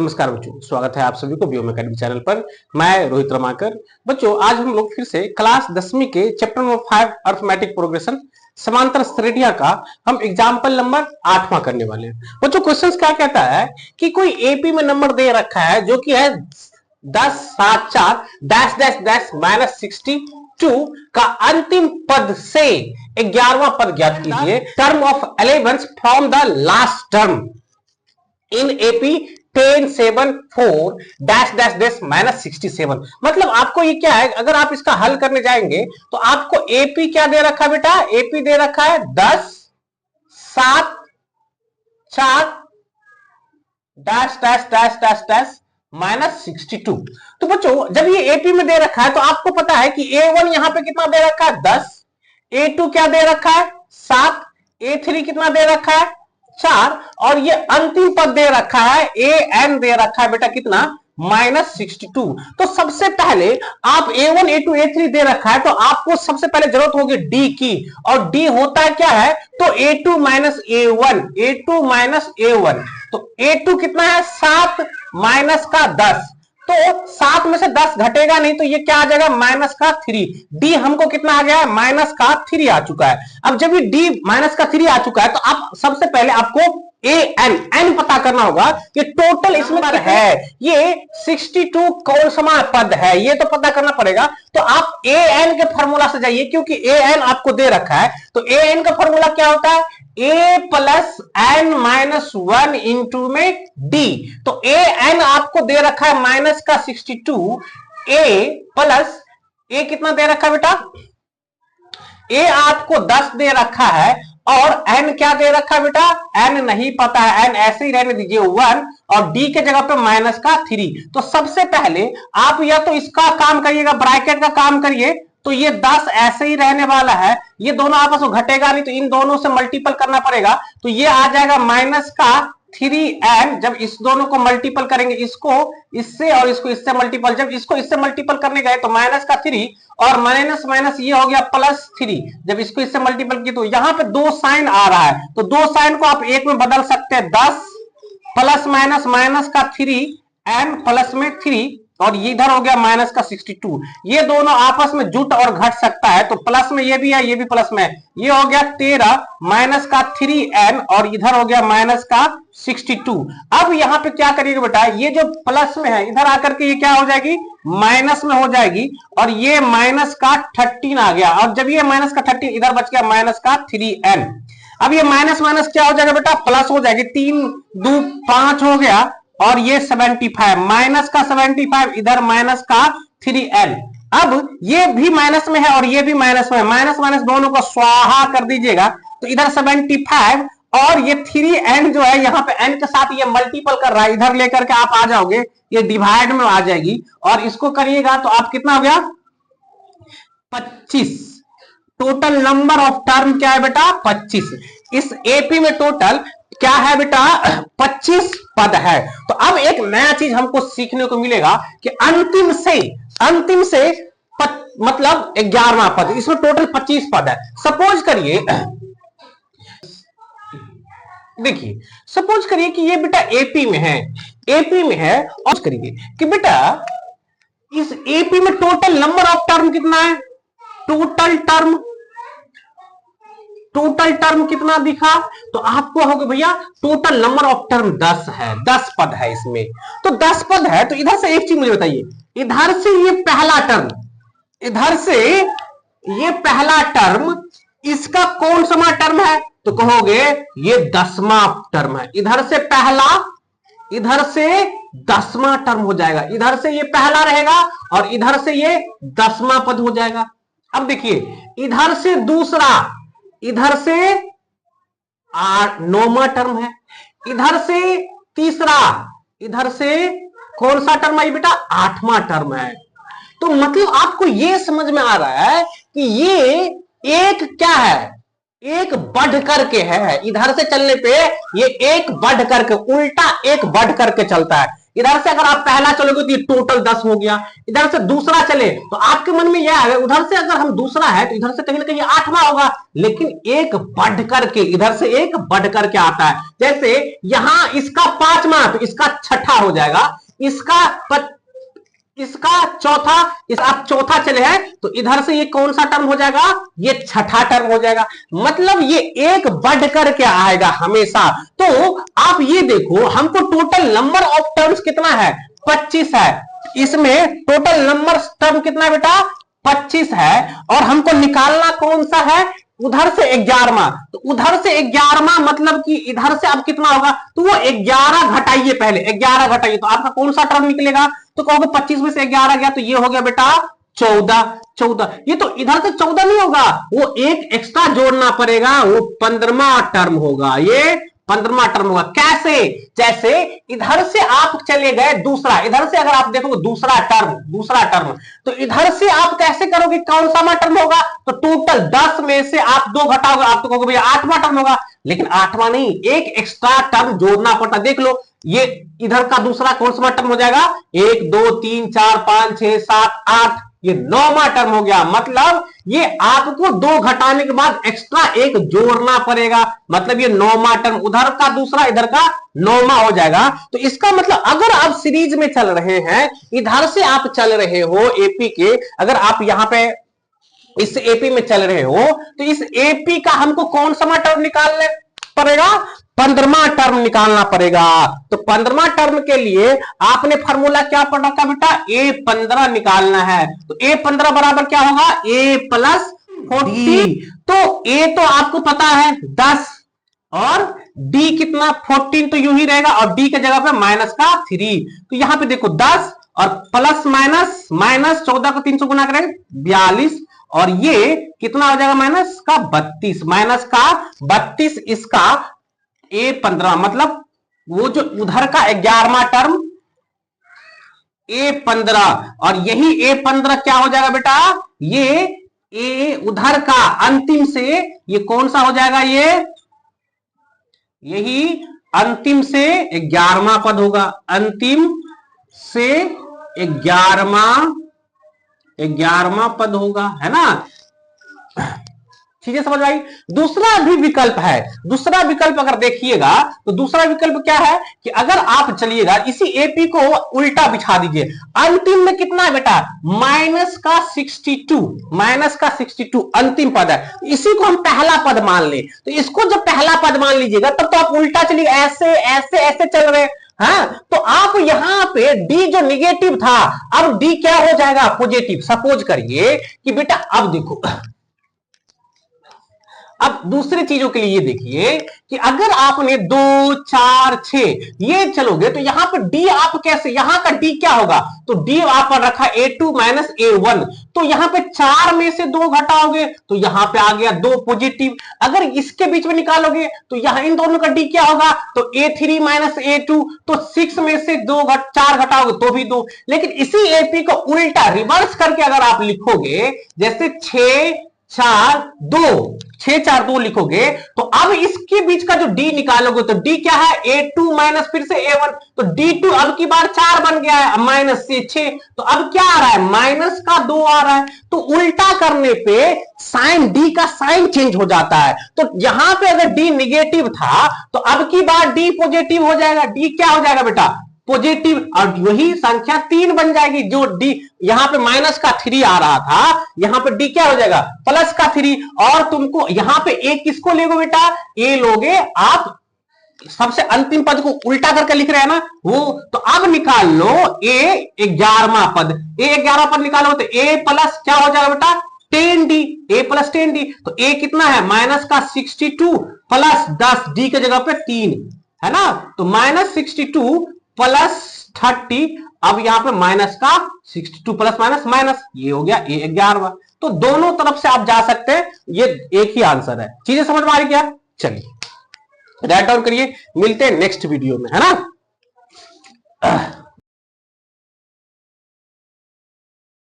नमस्कार बच्चों, स्वागत है आप सभी को व्योम अकेडमी चैनल पर। मैं रोहित रमाकर। बच्चों, आज हम लोग फिर से क्लास 10वीं के चैप्टर नंबर 5 अर्थमेटिक प्रोग्रेशन समांतर श्रेणियां का हम एग्जाम्पल नंबर 8वां करने वाले हैं। बच्चों, क्वेश्चंस क्या कहता है कि कोई एपी में नंबर दे रखा है जो कि है 10, 7, 4 डैश डैश डैश माइनस 62 का अंतिम पद से 11वां पद ज्ञात कीजिए। Term of 11 from the last term in AP 10, 7, 4 dash dash dash minus 67। मतलब आपको ये क्या है, अगर आप इसका हल करने जाएंगे तो आपको एपी क्या दे रखा है बेटा? एपी दे रखा है 10, 7, 4 dash dash dash dash dash minus 62। तो बच्चों, जब ये एपी में दे रखा है तो आपको पता है कि A1 यहां पे कितना दे रखा है? 10, A2 क्या दे रखा है? 7, A3 कितना दे रखा है? 4, और ये अंतिम पद दे रखा है an दे रखा है बेटा कितना? माइनस 62। तो सबसे पहले आप A1, A2, A3 दे रखा है तो आपको सबसे पहले जरूरत होगी D की, और D होता है क्या है? तो A2 minus A1, A2 minus A1। तो A2 कितना है? 7 माइनस का 10, तो 7 में से 10 घटेगा नहीं तो ये क्या आ जाएगा? माइनस का 3। डी हमको कितना आ गया है? माइनस का 3 आ चुका है। अब जब ये डी माइनस का 3 आ चुका है तो आप सबसे पहले आपको एन पता करना होगा कि टोटल इसमें है ये 62 कौन सा पद है, ये तो पता करना पड़ेगा। तो आप एन के फॉर्मूला से जाइए, क्योंकि एन आपको दे रखा है। तो एन का फॉर्मूला क्या होता है? ए प्लस एन माइनस 1 इंटू में डी। तो ए एन आपको दे रखा है माइनस का 62, ए प्लस ए कितना दे रखा है बेटा? ए आपको 10 दे रखा है, और n क्या दे रखा है बेटा? n नहीं पता है, n ऐसे ही रहने दीजिए 1, और d के जगह पे माइनस का 3। तो सबसे पहले आप या तो इसका काम करिएगा, ब्रैकेट का काम करिए, तो ये 10 ऐसे ही रहने वाला है, ये दोनों आपस में घटेगा नहीं, तो इन दोनों से मल्टीपल करना पड़ेगा। तो ये आ जाएगा माइनस का 3n। जब इस दोनों को मल्टीपल करेंगे, इसको इससे और इसको इससे मल्टीपल, जब इसको इससे मल्टीपल करने गए तो माइनस का 3 और माइनस माइनस ये हो गया प्लस 3। जब इसको इससे मल्टीपल किया तो यहाँ पे 2 साइन आ रहा है, तो 2 साइन को आप एक में बदल सकते हैं। 10 प्लस माइनस माइनस का 3n प्लस में 3, और इधर हो गया माइनस का 62। ये दोनों आपस में जुट और घट सकता है, तो प्लस में ये भी है, ये भी प्लस में है। ये हो गया 13 माइनस का 3n, और इधर हो गया माइनस का 62। अब यहाँ पे क्या करिएगा बेटा? ये जो प्लस में है इधर आकर के ये क्या हो जाएगी? माइनस में हो जाएगी, और ये माइनस का 13 आ गया, और जब ये माइनस का 13 इधर बच गया माइनस का 3n। अब ये माइनस माइनस क्या हो जाएगा बेटा? प्लस हो जाएगी। 3 2 5 हो गया, और ये 75 माइनस का 75, इधर माइनस का 3n। अब ये भी माइनस में है और ये भी माइनस में है, माइनस माइनस दोनों को स्वाहा कर दीजिएगा, तो इधर 75 और ये 3n जो है यहाँ पे n के साथ ये मल्टीपल कर रहा है, इधर लेकर के आप आ जाओगे, ये डिवाइड में आ जाएगी, और इसको करिएगा तो आप कितना हो गया? 25। टोटल नंबर ऑफ टर्म क्या है बेटा? 25। इस एपी में टोटल क्या है बेटा? 25 पद है। तो अब एक नया चीज हमको सीखने को मिलेगा कि अंतिम से मतलब 11वां पद, इसमें टोटल 25 पद है। सपोज करिए, देखिए सपोज करिए कि ये बेटा एपी में है, और करिए कि बेटा इस एपी में टोटल नंबर ऑफ टर्म कितना है? टोटल टर्म कितना दिखा? तो आपको होगा भैया टोटल नंबर ऑफ टर्म 10 है, 10 पद है इसमें। तो 10 पद है, तो इधर से एक चीज मुझे बताइए, इधर से ये पहला टर्म, इसका कौन सा टर्म है? तो कहोगे ये 10वां टर्म है। इधर से पहला, इधर से 10वां टर्म हो जाएगा, इधर से ये पहला रहेगा और इधर से ये 10वां पद हो जाएगा। अब देखिए, इधर से दूसरा, इधर से 9वां टर्म है, इधर से तीसरा, इधर से कौन सा टर्म है बेटा? 8वां टर्म है। तो मतलब आपको ये समझ में आ रहा है कि ये एक क्या है? एक बढ़ करके है। इधर से चलने पे ये एक बढ़ करके, उल्टा एक बढ़ करके चलता है। इधर से अगर आप पहला चलोगे तो ये टोटल 10 हो गया, इधर से दूसरा चले तो आपके मन में यह है उधर से अगर हम दूसरा है तो इधर से कहीं ना कहीं 8वां होगा, लेकिन एक बढ़ करके इधर से एक बढ़ करके आता है। जैसे यहां इसका 5वां तो इसका 6ठा हो जाएगा, इसका चौथा, इस आप चौथा चले हैं तो इधर से ये कौन सा टर्म हो जाएगा, ये 6ठा टर्म हो जाएगा। मतलब ये एक बढ़ करके आएगा हमेशा। तो आप ये देखो हमको टोटल नंबर ऑफ टर्म्स कितना है, 25 है। इसमें टोटल नंबर टर्म कितना है बेटा, 25 है। और हमको निकालना कौन सा है, उधर से 11वां। तो उधर से 11वां मतलब कि इधर से अब कितना होगा, तो वो 11 घटाइए, पहले 11 घटाइए तो आपका कौन सा टर्म निकलेगा, तो कहोगे 25 में से 11 गया तो ये हो गया बेटा 14। ये तो इधर से 14 नहीं होगा, वो एक एक्स्ट्रा जोड़ना पड़ेगा, वो 15वां टर्म होगा, ये 15वां टर्म होगा। कैसे, जैसे इधर से आप चले गए दूसरा, इधर से अगर आप देखोगे दूसरा टर्म तो इधर से आप कैसे करोगे, कौन सा टर्म होगा, तो टोटल 10 में से आप 2 घटाओगे, आप तो कहोगे भैया 8वां टर्म होगा, लेकिन 8वां नहीं, एक एक्स्ट्रा टर्म जोड़ना पड़ता। देख लो ये इधर का दूसरा कौन सा टर्म हो जाएगा, 1 2 3 4 5 6 7 8, ये 9वां टर्म हो गया। मतलब ये आपको 2 घटाने के बाद एक्स्ट्रा एक जोड़ना पड़ेगा, मतलब ये 9वां टर्म, उधर का दूसरा इधर का 9वां हो जाएगा। तो इसका मतलब अगर आप सीरीज में चल रहे हैं, इधर से आप चल रहे हो एपी के, अगर आप यहां पे इस एपी में चल रहे हो तो इस एपी का हमको कौन सा टर्म निकालना पड़ेगा, 15वां टर्म निकालना पड़ेगा। तो 15वां टर्म के लिए आपने फार्मूला क्या पढ़ रखा बेटा, A15 निकालना है। तो A15 बराबर क्या होगा, A प्लस 40। तो A तो आपको पता है 10 और D कितना 14, तो यूं ही रहेगा, और D के जगह पे माइनस का 3। तो यहां पे देखो 10 और प्लस माइनस, माइनस 14 को 3 से गुना करेंगे 42, और ये कितना हो जाएगा माइनस का 32, माइनस का 32, इसका A15 मतलब वो जो उधर का 11वां टर्म A15, और यही A15 क्या हो जाएगा बेटा, ये A उधर का अंतिम से ये कौन सा हो जाएगा, ये यही अंतिम से 11वां पद होगा, अंतिम से 11वां पद होगा, है ना। चीजें समझ आई। दूसरा भी विकल्प है, दूसरा विकल्प अगर देखिएगा तो दूसरा विकल्प क्या है कि अगर आप चलिएगा इसी एपी को उल्टा बिछा दीजिए, अंतिम में कितना है बेटा, माइनस का 62 अंतिम पद है, इसी को हम पहला पद मान ले। तो इसको जब पहला पद मान लीजिएगा तब तो आप उल्टा चलिएगा, ऐसे ऐसे ऐसे चल रहे हैं। हाँ, तो आप यहां पे डी जो निगेटिव था, अब डी क्या हो जाएगा, पॉजिटिव। सपोज करिए कि बेटा अब देखो, अब दूसरी चीजों के लिए ये देखिए कि अगर आपने 2 4 6 ये चलोगे तो यहां पर डी आप कैसे, यहां का डी क्या होगा, तो डी आप रखा A2 माइनस A1, तो यहां पे 4 में से 2 घटाओगे तो यहां पे आ गया 2 पॉजिटिव। अगर इसके बीच में निकालोगे तो यहां इन दोनों का डी क्या होगा, तो A3 माइनस A2, तो 6 में से 4 घटाओगे तो भी 2। लेकिन इसी एपी को उल्टा रिवर्स करके अगर आप लिखोगे, जैसे 6 4 2 लिखोगे, तो अब इसके बीच का जो डी निकालोगे तो डी क्या है, A2 माइनस फिर से A1, तो D2 अब की बार 4 बन गया है, माइनस से 6, तो अब क्या आ रहा है, माइनस का 2 आ रहा है। तो उल्टा करने पे साइन डी का साइन चेंज हो जाता है। तो यहां पे अगर डी निगेटिव था तो अब की बार डी पॉजिटिव हो जाएगा, डी क्या हो जाएगा बेटा, पॉजिटिव, और वही संख्या 3 बन जाएगी। जो डी यहां पे माइनस का 3 आ रहा था, यहां पे डी क्या हो जाएगा, प्लस का 3। और तुमको यहां पे ए किसको लोगे बेटा, ए लोगे आप, सबसे अंतिम पद को उल्टा करके लिख रहे हैं ना वो, तो अब निकाल लो ए 11वां पद, ए 11वां पद निकालो तो ए प्लस क्या हो जाएगा बेटा 10D, ए प्लस 10D। तो ए कितना है, माइनस का 62 प्लस 10, डी के जगह पे 3 है ना, तो माइनस 62 प्लस 30, अब यहां पे माइनस का 62 प्लस माइनस माइनस, ये हो गया ए 11वां। तो दोनों तरफ से आप जा सकते हैं, ये एक ही आंसर है। चीजें समझ में आ रही क्या, चलिए राइट डाउन करिए, मिलते हैं नेक्स्ट वीडियो में, है ना।